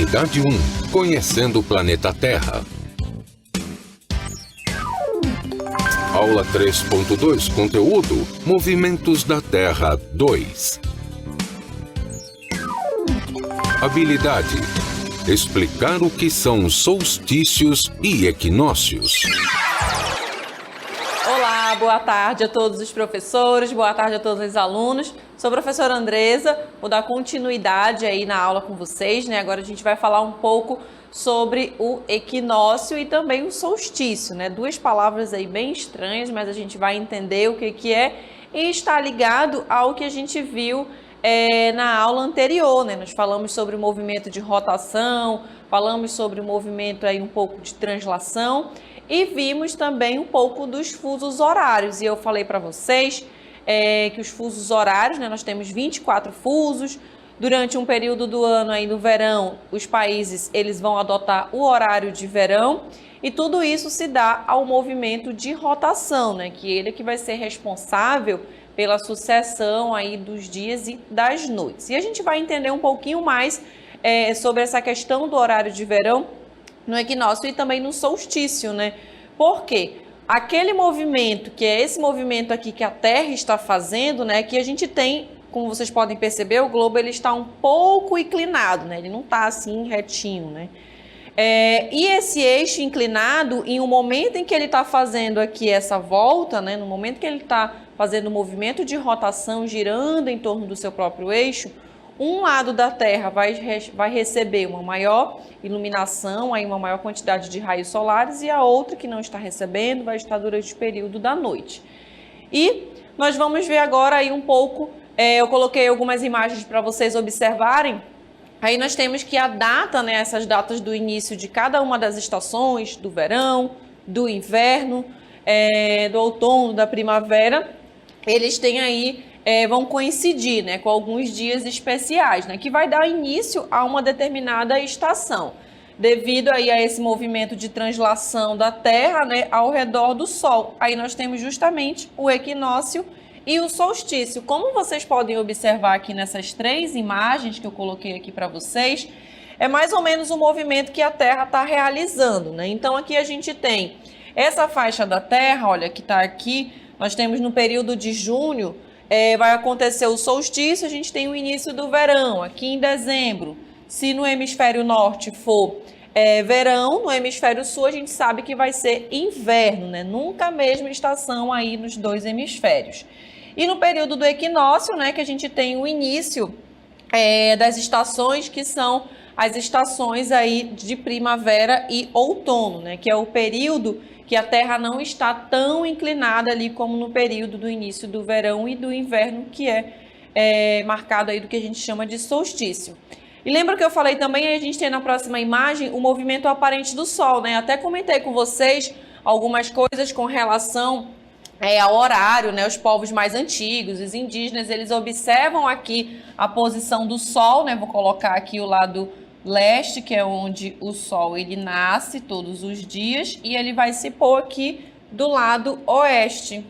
Atividade 1. Conhecendo o planeta Terra. Aula 3.2. Conteúdo: Movimentos da Terra 2. Habilidade: explicar o que são solstícios e equinócios. Olá, boa tarde a todos os professores, boa tarde a todos os alunos. Sou a professora Andresa, vou dar continuidade aí na aula com vocês, né? Agora a gente vai falar um pouco sobre o equinócio e também o solstício, né? Duas palavras aí bem estranhas, mas a gente vai entender o que é e está ligado ao que a gente viu na aula anterior, né? Nós falamos sobre o movimento de rotação, falamos sobre o movimento aí um pouco de translação e vimos também um pouco dos fusos horários. E eu falei para vocês que os fusos horários, né, nós temos 24 fusos. Durante um período do ano aí no verão, os países eles vão adotar o horário de verão e tudo isso se dá ao movimento de rotação, né, que ele é que vai ser responsável pela sucessão aí dos dias e das noites. E a gente vai entender um pouquinho mais sobre essa questão do horário de verão no equinócio e também no solstício, né? Por quê? Aquele movimento, que é esse movimento aqui que a Terra está fazendo, né? Que a gente tem, como vocês podem perceber, o globo ele está um pouco inclinado, né? Ele não está assim retinho, né? E esse eixo inclinado, em um momento em que ele está fazendo aqui essa volta, né? No momento que ele está fazendo o movimento de rotação, girando em torno do seu próprio eixo, um lado da Terra vai receber uma maior iluminação, aí uma maior quantidade de raios solares, e a outra que não está recebendo vai estar durante o período da noite. E nós vamos ver agora aí um pouco, eu coloquei algumas imagens para vocês observarem. Aí nós temos que a data, né, essas datas do início de cada uma das estações, do verão, do inverno, do outono, da primavera, eles têm aí vão coincidir, né, com alguns dias especiais, né, que vai dar início a uma determinada estação, devido aí a esse movimento de translação da Terra, né, ao redor do Sol. Aí nós temos justamente o equinócio e o solstício. Como vocês podem observar aqui nessas três imagens que eu coloquei aqui para vocês, é mais ou menos o movimento que a Terra está realizando, né? Então aqui a gente tem essa faixa da Terra, olha, que está aqui, nós temos no período de junho, vai acontecer o solstício, a gente tem o início do verão, aqui em dezembro. Se no hemisfério norte for verão, no hemisfério sul a gente sabe que vai ser inverno, né? Nunca a mesma estação aí nos dois hemisférios. E no período do equinócio, né, que a gente tem o início das estações, que são as estações aí de primavera e outono, né, que é o período que a Terra não está tão inclinada ali como no período do início do verão e do inverno, que é marcado aí do que a gente chama de solstício. E lembra que eu falei também, a gente tem na próxima imagem o movimento aparente do Sol, né? Até comentei com vocês algumas coisas com relação ao horário, né? Os povos mais antigos, os indígenas, eles observam aqui a posição do Sol, né? Vou colocar aqui o lado leste, que é onde o Sol ele nasce todos os dias, e ele vai se pôr aqui do lado oeste.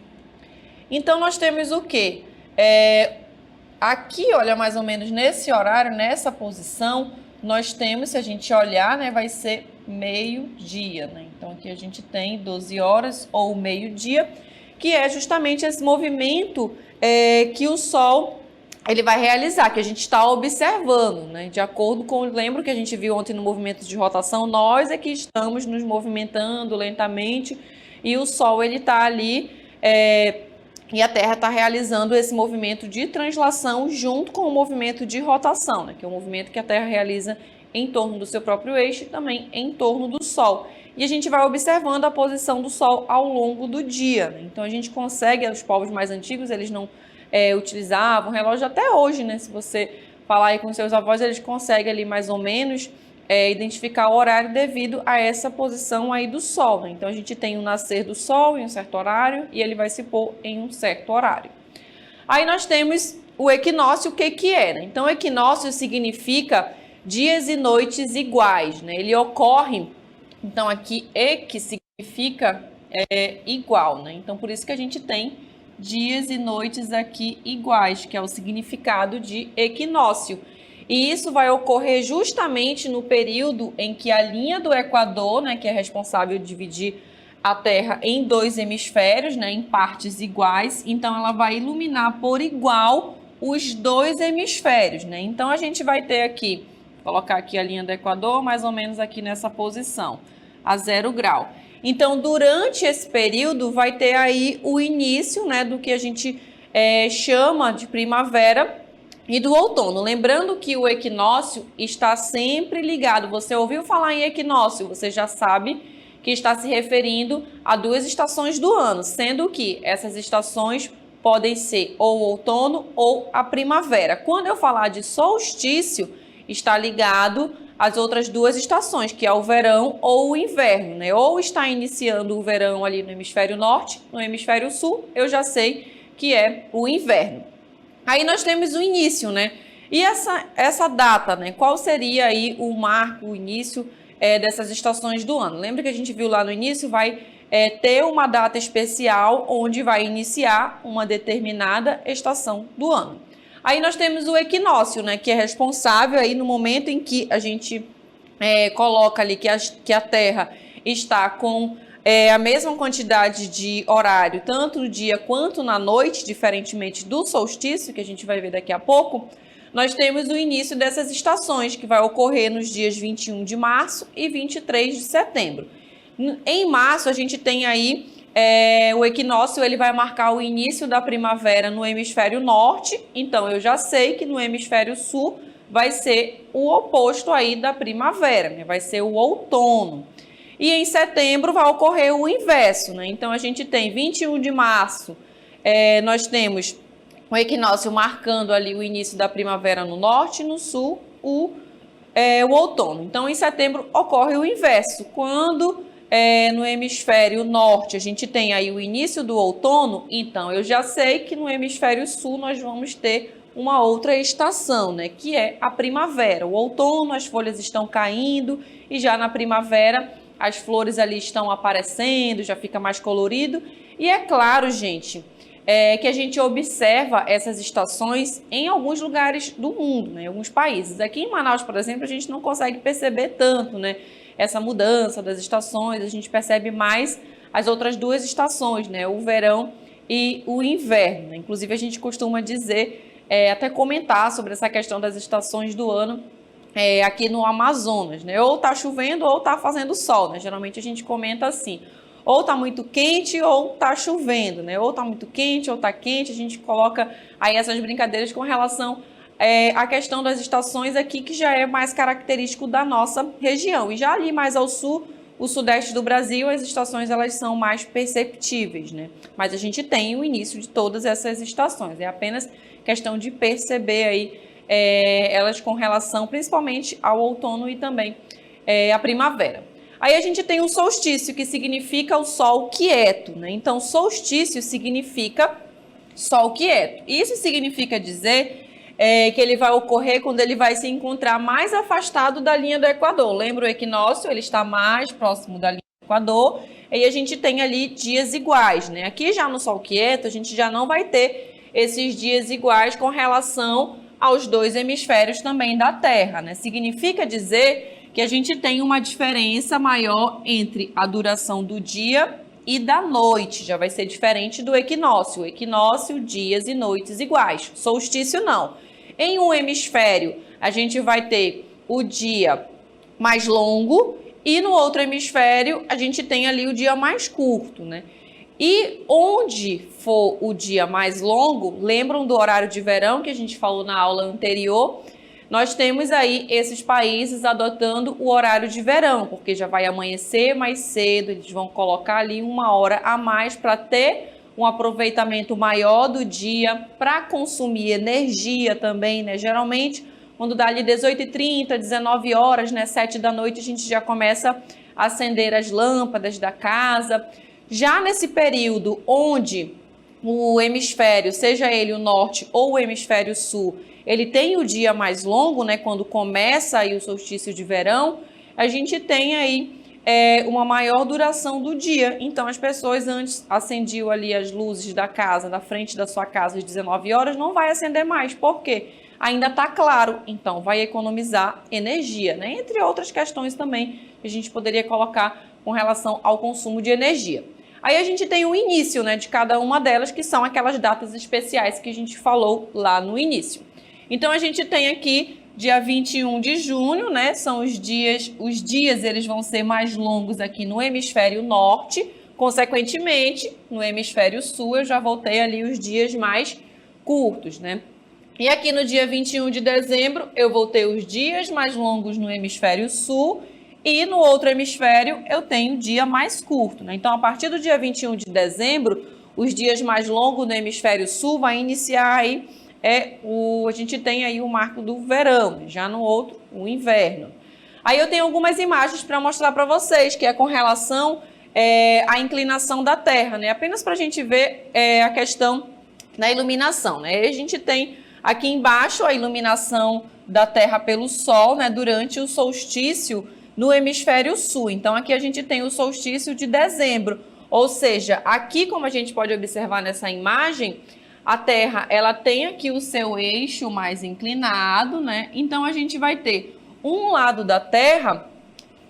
Então nós temos o quê? Aqui, olha, mais ou menos nesse horário, nessa posição, nós temos, se a gente olhar, né, vai ser meio-dia, né? Então aqui a gente tem 12 horas ou meio-dia, que é justamente esse movimento que o Sol ele vai realizar, que a gente está observando, né? De acordo com, lembro que a gente viu ontem no movimento de rotação, nós é que estamos nos movimentando lentamente e o Sol ele está ali e a Terra está realizando esse movimento de translação junto com o movimento de rotação, né? Que é o movimento que a Terra realiza em torno do seu próprio eixo e também em torno do Sol. E a gente vai observando a posição do Sol ao longo do dia, né? Então a gente consegue, os povos mais antigos, eles não utilizavam relógio até hoje, né? Se você falar aí com seus avós, eles conseguem ali mais ou menos identificar o horário devido a essa posição aí do Sol, né? Então a gente tem o nascer do Sol em um certo horário e ele vai se pôr em um certo horário. Aí nós temos o equinócio, o que é, né? Então equinócio significa dias e noites iguais, né? Ele ocorre, então aqui que significa igual, né? Então por isso que a gente tem dias e noites aqui iguais, que é o significado de equinócio. E isso vai ocorrer justamente no período em que a linha do Equador, né, que é responsável por dividir a Terra em dois hemisférios, né, em partes iguais, então ela vai iluminar por igual os dois hemisférios, né? Então a gente vai ter aqui, vou colocar aqui a linha do Equador, mais ou menos aqui nessa posição, a 0 grau. Então, durante esse período, vai ter aí o início, né, do que a gente chama de primavera e do outono. Lembrando que o equinócio está sempre ligado. Você ouviu falar em equinócio, você já sabe que está se referindo a 2 estações do ano, sendo que essas estações podem ser ou o outono ou a primavera. Quando eu falar de solstício, está ligado às outras 2 estações, que é o verão ou o inverno, né? Ou está iniciando o verão ali no hemisfério norte, no hemisfério sul, eu já sei que é o inverno. Aí nós temos o início, né? E essa data, né? Qual seria aí o marco, o início dessas estações do ano? Lembra que a gente viu lá no início, vai ter uma data especial onde vai iniciar uma determinada estação do ano. Aí nós temos o equinócio, né, que é responsável aí no momento em que a gente coloca ali que a Terra está com a mesma quantidade de horário, tanto no dia quanto na noite, diferentemente do solstício, que a gente vai ver daqui a pouco. Nós temos o início dessas estações, que vai ocorrer nos dias 21 de março e 23 de setembro. Em março, a gente tem aí o equinócio, ele vai marcar o início da primavera no hemisfério norte, então eu já sei que no hemisfério sul vai ser o oposto aí da primavera, né? Vai ser o outono. E em setembro vai ocorrer o inverso, né? Então a gente tem 21 de março, nós temos o equinócio marcando ali o início da primavera no norte e no sul o outono. Então em setembro ocorre o inverso, quando no hemisfério norte a gente tem aí o início do outono, então eu já sei que no hemisfério sul nós vamos ter uma outra estação, né, que é a primavera. O outono, as folhas estão caindo e já na primavera as flores ali estão aparecendo, já fica mais colorido. E é claro, gente, que a gente observa essas estações em alguns lugares do mundo, né, em alguns países. Aqui em Manaus, por exemplo, a gente não consegue perceber tanto, né, essa mudança das estações, a gente percebe mais as outras 2 estações, né, o verão e o inverno. Inclusive, a gente costuma dizer, até comentar sobre essa questão das estações do ano aqui no Amazonas, né, ou tá chovendo ou tá fazendo sol, né, geralmente a gente comenta assim, ou tá muito quente ou tá chovendo, né, ou tá muito quente ou tá quente, a gente coloca aí essas brincadeiras com relação a questão das estações aqui, que já é mais característico da nossa região. E já ali mais ao sul, o sudeste do Brasil, as estações elas são mais perceptíveis, né? Mas a gente tem o início de todas essas estações. É apenas questão de perceber aí elas com relação principalmente ao outono e também à primavera. Aí a gente tem o solstício, que significa o sol quieto, né? Então, solstício significa sol quieto. Isso significa dizer que ele vai ocorrer quando ele vai se encontrar mais afastado da linha do Equador. Lembra o equinócio? Ele está mais próximo da linha do Equador e a gente tem ali dias iguais, né? Aqui já no sol quieto a gente já não vai ter esses dias iguais com relação aos 2 hemisférios também da Terra, né? Significa dizer que a gente tem uma diferença maior entre a duração do dia e da noite, já vai ser diferente do equinócio. O equinócio, dias e noites iguais. Solstício não. Em um hemisfério, a gente vai ter o dia mais longo e no outro hemisfério, a gente tem ali o dia mais curto, né? E onde for o dia mais longo, lembram do horário de verão que a gente falou na aula anterior? Nós temos aí esses países adotando o horário de verão, porque já vai amanhecer mais cedo, eles vão colocar ali 1 hora a mais para ter um aproveitamento maior do dia, para consumir energia também, né? Geralmente, quando dá ali 18h30, 19 horas, né, 7 da noite, a gente já começa a acender as lâmpadas da casa. Já nesse período onde o hemisfério, seja ele o norte ou o hemisfério sul, ele tem o dia mais longo, né, quando começa aí o solstício de verão, a gente tem aí uma maior duração do dia. Então as pessoas antes acendiam ali as luzes da casa, da frente da sua casa às 19 horas, não vai acender mais. Por quê? ainda está claro, então vai economizar energia, né? Entre outras questões também que a gente poderia colocar com relação ao consumo de energia. Aí a gente tem o início, né, de cada uma delas, que são aquelas datas especiais que a gente falou lá no início. Então a gente tem aqui dia 21 de junho, né, são os dias eles vão ser mais longos aqui no hemisfério norte, consequentemente, no hemisfério sul eu já voltei ali os dias mais curtos, né? E aqui no dia 21 de dezembro eu voltei os dias mais longos no hemisfério sul, e no outro hemisfério eu tenho dia mais curto, né? Então, a partir do dia 21 de dezembro, os dias mais longos no hemisfério sul vai iniciar aí, a gente tem aí o marco do verão, já no outro, o inverno. Aí eu tenho algumas imagens para mostrar para vocês, que é com relação à inclinação da Terra, né? Apenas para a gente ver a questão da iluminação, né? A gente tem aqui embaixo a iluminação da Terra pelo Sol, né? Durante o solstício no hemisfério sul. Então, aqui a gente tem o solstício de dezembro, ou seja, aqui, como a gente pode observar nessa imagem, a Terra, ela tem aqui o seu eixo mais inclinado, né? Então, a gente vai ter um lado da Terra,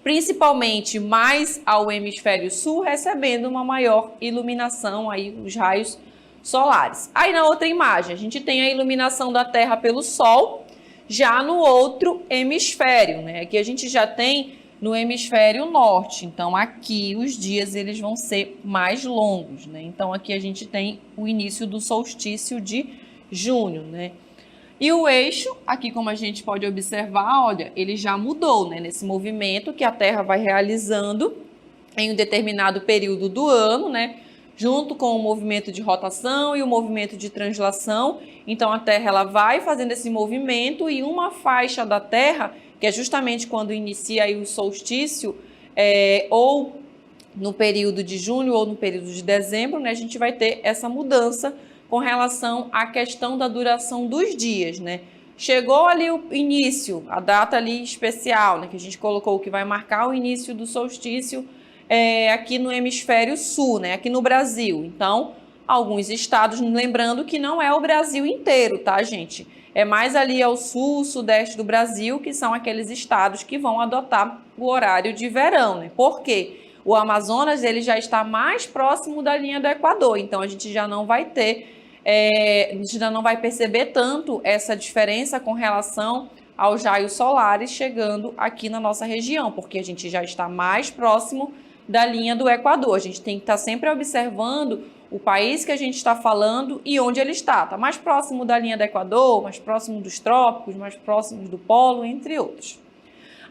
principalmente mais ao hemisfério sul, recebendo uma maior iluminação, aí os raios solares. Aí, na outra imagem, a gente tem a iluminação da Terra pelo Sol, já no outro hemisfério, né? Aqui a gente já tem no hemisfério norte, então aqui os dias eles vão ser mais longos, né? Então aqui a gente tem o início do solstício de junho, né? E o eixo, aqui como a gente pode observar, olha, ele já mudou, né? Nesse movimento que a Terra vai realizando em um determinado período do ano, né? Junto com o movimento de rotação e o movimento de translação. Então, a Terra ela vai fazendo esse movimento e uma faixa da Terra, que é justamente quando inicia aí o solstício, ou no período de junho ou no período de dezembro, né, a gente vai ter essa mudança com relação à questão da duração dos dias, né? Chegou ali o início, a data ali especial, né, que a gente colocou que vai marcar o início do solstício, aqui no hemisfério sul, né? Aqui no Brasil. Então, alguns estados, lembrando que não é o Brasil inteiro, tá, gente? É mais ali ao sul, sudeste do Brasil, que são aqueles estados que vão adotar o horário de verão, né? Por quê? O Amazonas, ele já está mais próximo da linha do Equador, então a gente já não vai ter, a gente já não vai perceber tanto essa diferença com relação aos raios solares chegando aqui na nossa região, porque a gente já está mais próximo da linha do Equador. A gente tem que estar sempre observando o país que a gente está falando e onde ele está. Está mais próximo da linha do Equador, mais próximo dos trópicos, mais próximo do polo, entre outros.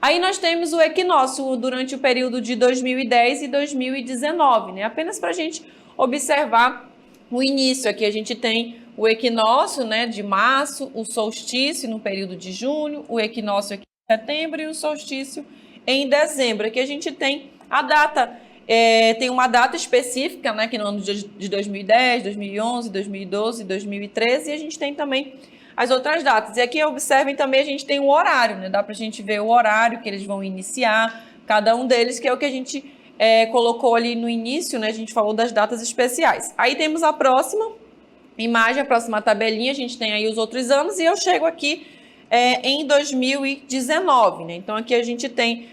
Aí nós temos o equinócio durante o período de 2010 e 2019, né? Apenas para a gente observar o início. Aqui a gente tem o equinócio, né, de março, o solstício no período de junho, o equinócio aqui em setembro e o solstício em dezembro. Aqui a gente tem a data, tem uma data específica, né, que no ano de 2010, 2011, 2012, 2013, e a gente tem também as outras datas. E aqui, observem também, a gente tem o horário, né? Dá para a gente ver o horário que eles vão iniciar, cada um deles, que é o que a gente colocou ali no início, né? A gente falou das datas especiais. Aí temos a próxima imagem, a próxima tabelinha, a gente tem aí os outros anos, e eu chego aqui em 2019, né? Então, aqui a gente tem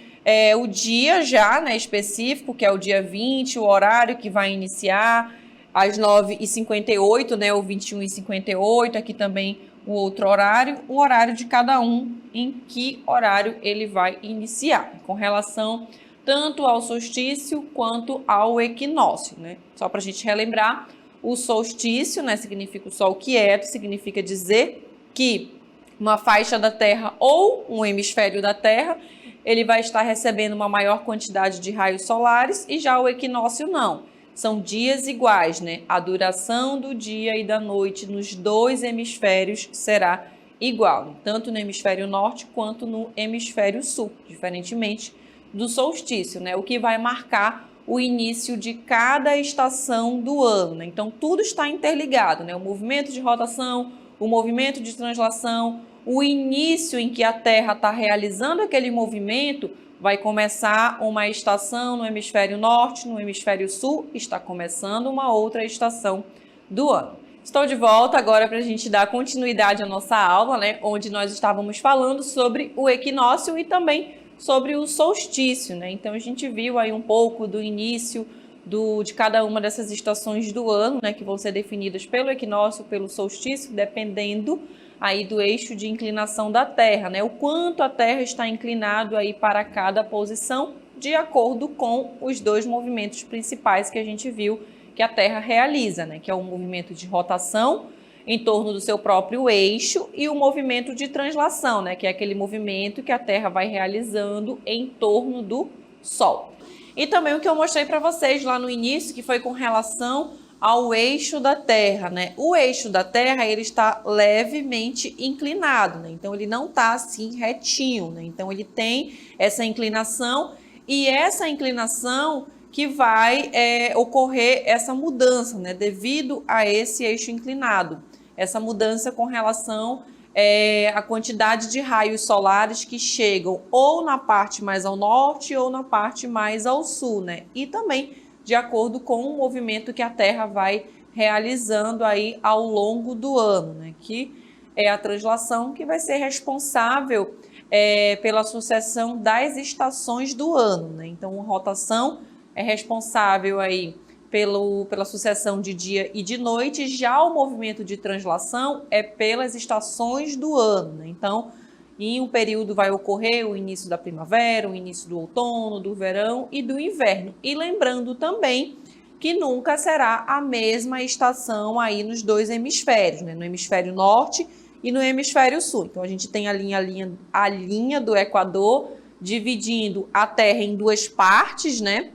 o dia já, né, específico, que é o dia 20, o horário que vai iniciar às 9h58, né, ou 21h58, aqui também o outro horário, o horário de cada um, em que horário ele vai iniciar, com relação tanto ao solstício quanto ao equinócio, né? Só para a gente relembrar, o solstício, né, significa o sol quieto, significa dizer que uma faixa da Terra ou um hemisfério da Terra, ele vai estar recebendo uma maior quantidade de raios solares, e já o equinócio não. São dias iguais, né? A duração do dia e da noite nos dois hemisférios será igual, tanto no hemisfério norte quanto no hemisfério sul, diferentemente do solstício, né? O que vai marcar o início de cada estação do ano, né? Então, tudo está interligado, né? O movimento de rotação, o movimento de translação, o início em que a Terra está realizando aquele movimento, vai começar uma estação no hemisfério norte, no hemisfério sul, está começando uma outra estação do ano. Estou de volta agora para a gente dar continuidade à nossa aula, né? Onde nós estávamos falando sobre o equinócio e também sobre o solstício, né? Então a gente viu aí um pouco do início de cada uma dessas estações do ano, né? Que vão ser definidas pelo equinócio, pelo solstício, dependendo aí do eixo de inclinação da Terra, né? O quanto a Terra está inclinado aí para cada posição, de acordo com os dois movimentos principais que a gente viu que a Terra realiza, né? Que é o movimento de rotação em torno do seu próprio eixo e o movimento de translação, né? Que é aquele movimento que a Terra vai realizando em torno do Sol. E também o que eu mostrei para vocês lá no início, que foi com relação ao eixo da Terra, né? O eixo da Terra, ele está levemente inclinado, né? Então ele não está assim retinho, né? Então ele tem essa inclinação e essa inclinação que vai ocorrer essa mudança, né, devido a esse eixo inclinado. Essa mudança com relação à quantidade de raios solares que chegam ou na parte mais ao norte ou na parte mais ao sul, né? E também de acordo com o movimento que a Terra vai realizando aí ao longo do ano, né? Que é a translação que vai ser responsável pela sucessão das estações do ano, né? Então, a rotação é responsável aí pela sucessão de dia e de noite, já o movimento de translação é pelas estações do ano, né? Então, em um período vai ocorrer o início da primavera, o início do outono, do verão e do inverno. E lembrando também que nunca será a mesma estação aí nos dois hemisférios, né? No hemisfério norte e no hemisfério sul. Então, a gente tem a linha do Equador dividindo a Terra em duas partes, né?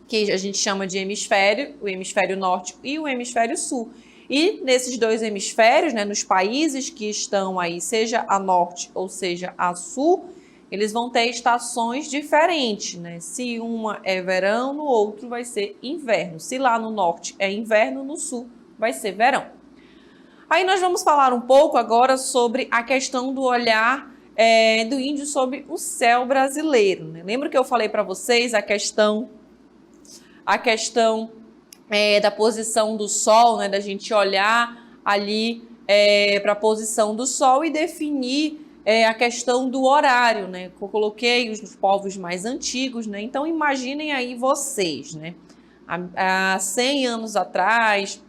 Que a gente chama de hemisfério, o hemisfério norte e o hemisfério sul. E nesses dois hemisférios, né, nos países que estão aí, seja a norte ou seja a sul, eles vão ter estações diferentes, né? Se uma é verão, no outro vai ser inverno. Se lá no norte é inverno, no sul vai ser verão. Aí nós vamos falar um pouco agora sobre a questão do olhar do índio sobre o céu brasileiro, né? Lembra que eu falei para vocês a questão da posição do Sol, né, da gente olhar ali para a posição do Sol e definir a questão do horário, né? Eu coloquei os povos mais antigos, né? Então imaginem aí vocês, né? Há 100 anos atrás,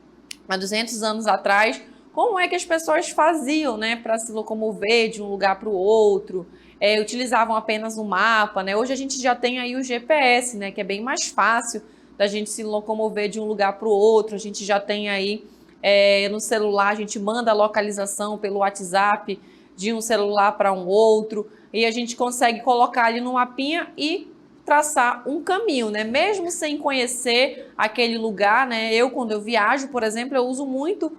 há 200 anos atrás, como é que as pessoas faziam, né, para se locomover de um lugar para o outro? Utilizavam apenas o mapa, né? Hoje a gente já tem aí o GPS, né, que é bem mais fácil da gente se locomover de um lugar para o outro. A gente já tem aí no celular, a gente manda a localização pelo WhatsApp de um celular para um outro e a gente consegue colocar ali no mapinha e traçar um caminho, né? Mesmo sem conhecer aquele lugar, né? Quando eu viajo, por exemplo, eu uso muito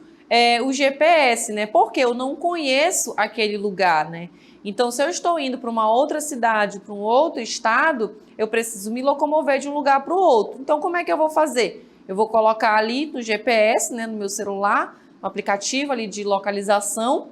o GPS, né? Porque eu não conheço aquele lugar, né? Então, se eu estou indo para uma outra cidade, para um outro estado, eu preciso me locomover de um lugar para o outro. Então, como é que eu vou fazer? Eu vou colocar ali no GPS, né, no meu celular, no aplicativo ali de localização,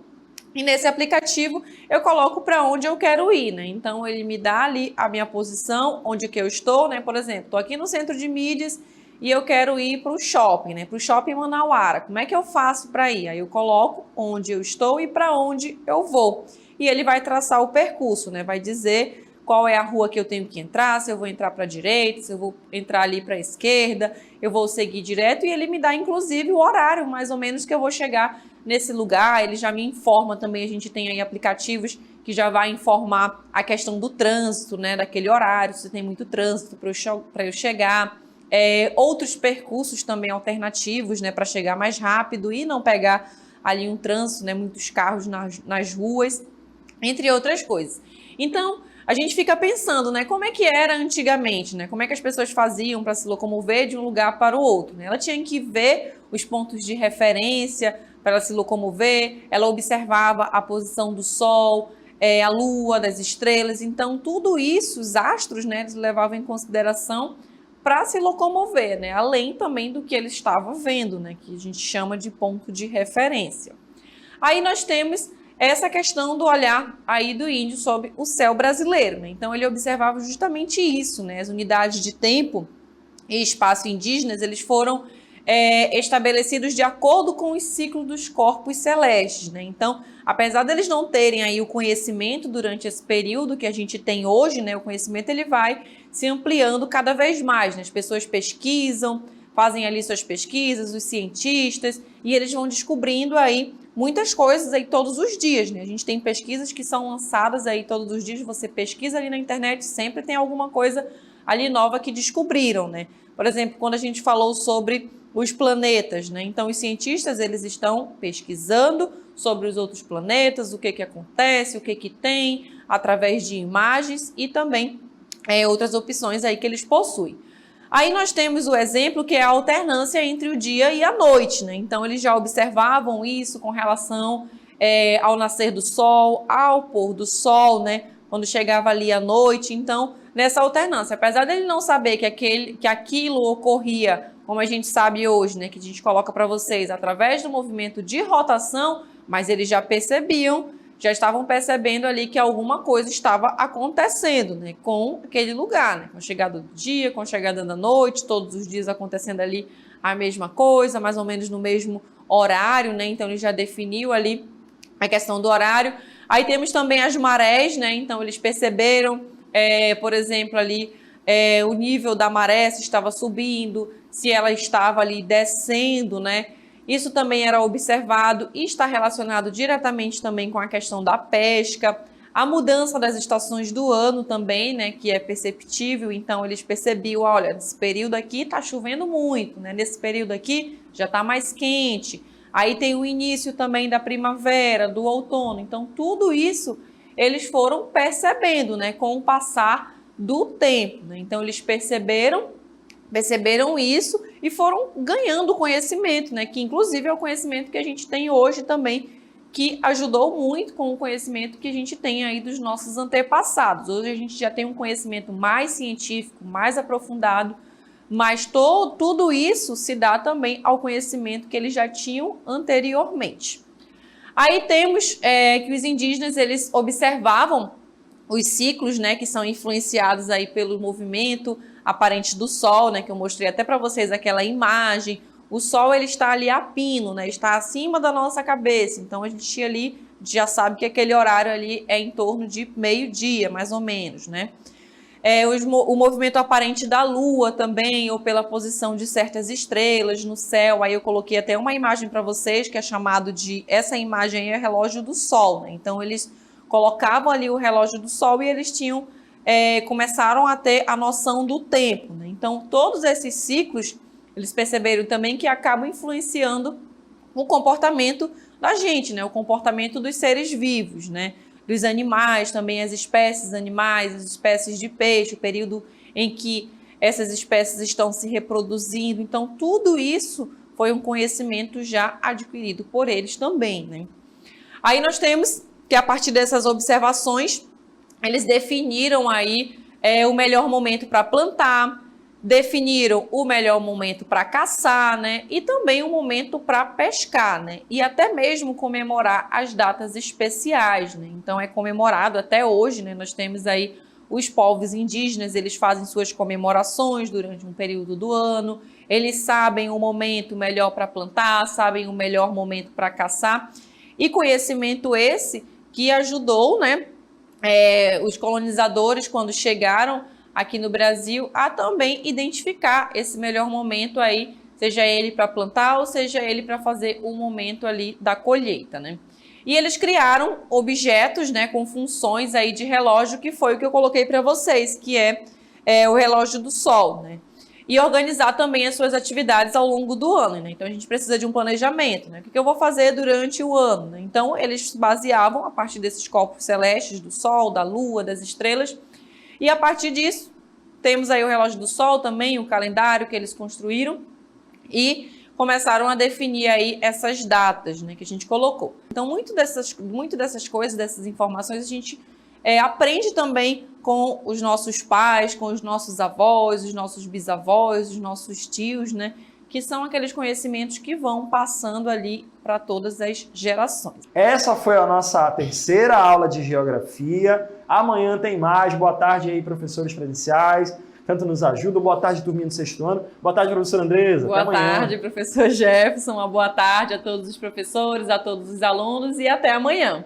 e nesse aplicativo eu coloco para onde eu quero ir, né? Então, ele me dá ali a minha posição, onde que eu estou, né? Por exemplo, estou aqui no centro de mídias e eu quero ir para o shopping, né? Para o shopping Manauara. Como é que eu faço para ir? Aí eu coloco onde eu estou e para onde eu vou. E ele vai traçar o percurso, né? Vai dizer qual é a rua que eu tenho que entrar, se eu vou entrar para a direita, se eu vou entrar ali para a esquerda, eu vou seguir direto e ele me dá inclusive o horário mais ou menos que eu vou chegar nesse lugar. Ele já me informa também, a gente tem aí aplicativos que já vai informar a questão do trânsito, né? Daquele horário, se tem muito trânsito para eu chegar. Outros percursos também alternativos, né? Para chegar mais rápido e não pegar ali um trânsito, né? Muitos carros nas ruas, entre outras coisas. Então, a gente fica pensando, né, como é que era antigamente, né? Como é que as pessoas faziam para se locomover de um lugar para o outro, né? Ela tinha que ver os pontos de referência para ela se locomover, ela observava a posição do Sol, a Lua, das estrelas. Então, tudo isso, os astros, né, eles levavam em consideração para se locomover, né? Além também do que ele estava vendo, né? Que a gente chama de ponto de referência. Aí nós temos essa questão do olhar aí do índio sobre o céu brasileiro, né? Então ele observava justamente isso, né? As unidades de tempo e espaço indígenas, eles foram estabelecidos de acordo com os ciclos dos corpos celestes, né? Então, apesar deles não terem aí o conhecimento durante esse período que a gente tem hoje, né? O conhecimento ele vai se ampliando cada vez mais, né? As pessoas pesquisam, fazem ali suas pesquisas, os cientistas, e eles vão descobrindo aí muitas coisas aí todos os dias, né? A gente tem pesquisas que são lançadas aí todos os dias, você pesquisa ali na internet, sempre tem alguma coisa ali nova que descobriram, né? Por exemplo, quando a gente falou sobre os planetas, né? Então, os cientistas, eles estão pesquisando sobre os outros planetas, o que acontece, o que tem, através de imagens e também outras opções aí que eles possuem. Aí nós temos o exemplo que é a alternância entre o dia e a noite, né? Então, eles já observavam isso com relação ao nascer do sol, ao pôr do sol, né? Quando chegava ali a noite. Então, nessa alternância, apesar dele não saber que aquilo ocorria, como a gente sabe hoje, né? Que a gente coloca para vocês através do movimento de rotação, mas eles já percebiam, já estavam percebendo ali que alguma coisa estava acontecendo, né, com aquele lugar, né, com a chegada do dia, com a chegada da noite, todos os dias acontecendo ali a mesma coisa, mais ou menos no mesmo horário, né, então ele já definiu ali a questão do horário. Aí temos também as marés, né, então eles perceberam, por exemplo, ali o nível da maré, se estava subindo, se ela estava ali descendo, né. Isso também era observado e está relacionado diretamente também com a questão da pesca, a mudança das estações do ano também, né, que é perceptível. Então eles percebiam, olha, nesse período aqui está chovendo muito, né, nesse período aqui já está mais quente. Aí tem o início também da primavera, do outono. Então tudo isso eles foram percebendo, né, com o passar do tempo, né? Então eles perceberam isso e foram ganhando conhecimento, né? Que inclusive é o conhecimento que a gente tem hoje também, que ajudou muito com o conhecimento que a gente tem aí dos nossos antepassados. Hoje a gente já tem um conhecimento mais científico, mais aprofundado, mas tudo isso se dá também ao conhecimento que eles já tinham anteriormente. Aí temos que os indígenas, eles observavam os ciclos, né, que são influenciados aí pelo movimento aparente do Sol, né, que eu mostrei até para vocês aquela imagem. O Sol ele está ali a pino, né, está acima da nossa cabeça, então a gente ali já sabe que aquele horário ali é em torno de meio-dia, mais ou menos, né. O movimento aparente da Lua também, ou pela posição de certas estrelas no céu. Aí eu coloquei até uma imagem para vocês, que é chamado de, essa imagem é relógio do Sol, né, então eles colocavam ali o relógio do Sol e eles tinham começaram a ter a noção do tempo, né? Então, todos esses ciclos, eles perceberam também que acabam influenciando o comportamento da gente, né? O comportamento dos seres vivos, né? Dos animais, também as espécies animais, as espécies de peixe, o período em que essas espécies estão se reproduzindo. Então, tudo isso foi um conhecimento já adquirido por eles também, né? Aí nós temos que, a partir dessas observações, eles definiram aí o melhor momento para plantar, definiram o melhor momento para caçar, né? E também o momento para pescar, né? E até mesmo comemorar as datas especiais, né? Então é comemorado até hoje, né? Nós temos aí os povos indígenas, eles fazem suas comemorações durante um período do ano, eles sabem o momento melhor para plantar, sabem o melhor momento para caçar, e conhecimento esse que ajudou, né? Os colonizadores, quando chegaram aqui no Brasil, a também identificar esse melhor momento aí, seja ele para plantar ou seja ele para fazer o momento ali da colheita, né? E eles criaram objetos, né, com funções aí de relógio, que foi o que eu coloquei para vocês, que é o relógio do Sol, né? E organizar também as suas atividades ao longo do ano, né? Então a gente precisa de um planejamento, né? O que eu vou fazer durante o ano, né? Então eles se baseavam a partir desses corpos celestes, do Sol, da Lua, das estrelas, e a partir disso temos aí o relógio do Sol também, o calendário que eles construíram e começaram a definir aí essas datas, né, que a gente colocou. Então muito dessas coisas, dessas informações a gente aprende também com os nossos pais, com os nossos avós, os nossos bisavós, os nossos tios, né? Que são aqueles conhecimentos que vão passando ali para todas as gerações. Essa foi a nossa terceira aula de Geografia. Amanhã tem mais. Boa tarde aí, professores presenciais. tanto nos ajudam. Boa tarde, turminha do 6º ano. Boa tarde, professora Andresa. Boa até amanhã. tarde, professor Jefferson. Uma boa tarde a todos os professores, a todos os alunos e até amanhã.